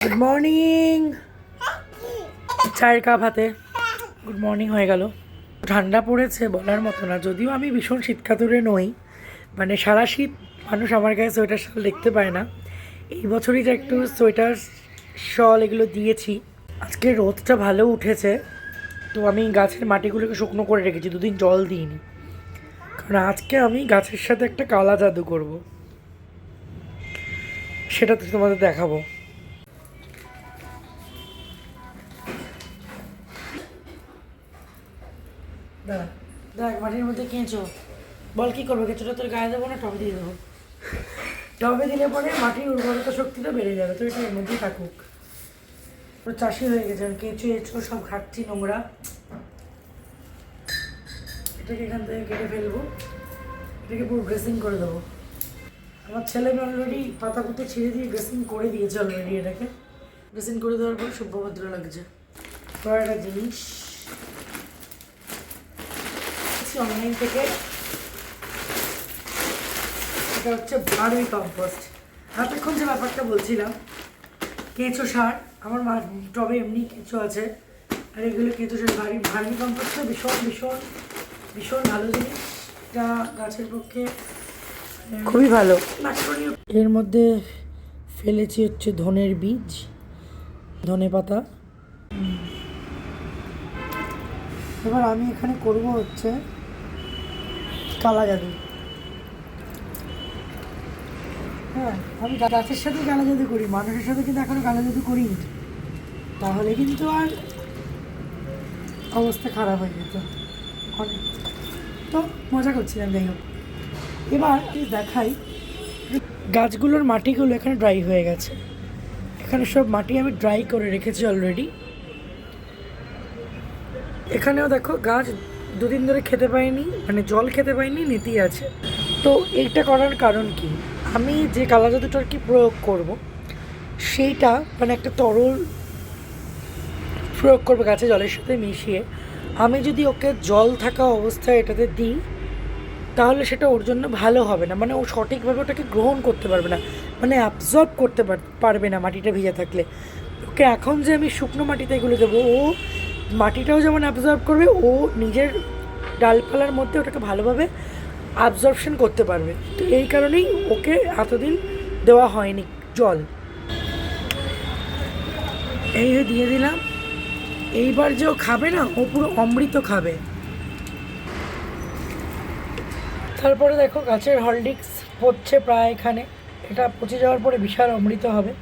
Good morning. চায়ের cup হাতে good morning হয়ে গেল। ঠান্ডা পড়েছে বলার মতো না, যদিও আমি ভীষণ শীতকাতুরে নই, মানে সারা শীত মানুষ আমার গায়ে সোয়েটার শল দেখতে পায় না। এই বছরই যে একটু সোয়েটার শল এগুলো দিয়েছি। আজকে রোদটা ভালো উঠেছে, তো আমি গাছের মাটিগুলোকে শুকনো করে রেখেছি, দুদিন জল দিইনি, কারণ আজকে আমি গাছের সাথে একটা কালা জাদু করব, সেটা তো তোমাদের দেখাবো। দেখ মাটির মধ্যে কেঁচো, বল কী করবো? কেঁচোটা তোর গায়ে দেবো না টবে দিয়ে দেবো? টবে দিলে পরে মাটির উর্বরতা শক্তিটা বেড়ে যাবে, তো এটা এর মধ্যেই থাকুক। পুরো চাষি হয়ে গেছে, কেঁচো এঁচো সব ঘাটছি নোংরা, এটাকে এখান থেকে কেটে ফেলবো, এটাকে পুরো ড্রেসিং করে দেবো। আমার ছেলে অলরেডি পাতা পুঁতে ছিঁড়ে দিয়ে ড্রেসিং করে দিয়েছে অলরেডি। এটাকে ড্রেসিং করে দেওয়ার পরে সভ্যভদ্র লাগছে। তো একটা জিনিস অনলাইন থেকে, এটা হচ্ছে ভার্মি কম্পোস্ট। এতক্ষণ যে ব্যাপারটা বলছিলাম, কেঁচো সার, আমার টবে এমনি কেঁচো আছে, আর এগুলো কেঁচো সার। ভার্মি কম্পোস্টটা ভীষণ ভীষণ ভীষণ ভালো জিনিস, যা গাছের পক্ষে খুবই ভালো। এর মধ্যে ফেলেছি হচ্ছে ধনের বীজ, ধনে পাতা। এবার আমি এখানে করব হচ্ছে কালা জাদু। হ্যাঁ, আমি গাছের সাথে কালা জাদু করি, মানুষের সাথে কিন্তু এখনো কালা জাদু করিনি, তাহলে কিন্তু আর অবস্থা খারাপ হয়ে যেত অনেক। তো মজা করছিলাম, যাই হোক। এবার দেখাই, গাছগুলোর মাটিগুলো এখানে ড্রাই হয়ে গেছে। এখানে সব মাটি আমি ড্রাই করে রেখেছি অলরেডি। এখানেও দেখো গাছ দুদিন ধরে খেতে পায়নি, মানে জল খেতে পায়নি, নীতি আছে। তো এইটা করার কারণ কি, আমি যে কালা জাদুটা আর কি প্রয়োগ করব, সেইটা মানে একটা তরল প্রয়োগ করবো গাছে জলের সাথে মিশিয়ে। আমি যদি ওকে জল থাকা অবস্থায় এটাতে দিই, তাহলে সেটা ওর জন্য ভালো হবে না, মানে ও সঠিকভাবে ওটাকে গ্রহণ করতে পারবে না, মানে অ্যাবজর্ব করতে পারবে না মাটিটা ভিজে থাকলে। ওকে এখন যে আমি শুকনো মাটিতে এগুলো দেবো, ও মাটিটাও যেমন অ্যাবজর্ব করবে, ও নিজের ডালপালার মধ্যে ওটাকে ভালোভাবে অ্যাবজর্পশন করতে পারবে। তো এই কারণেই ওকে এতদিন দেওয়া হয়নি জল। এই দিয়ে দিলাম। এইবার যে ও খাবে না, ও পুরো অমৃত খাবে। তারপরে দেখো গাছের হরলিক্স হচ্ছে প্রায় এখানে, এটা পচে যাওয়ার পরে বিশাল অমৃত হবে।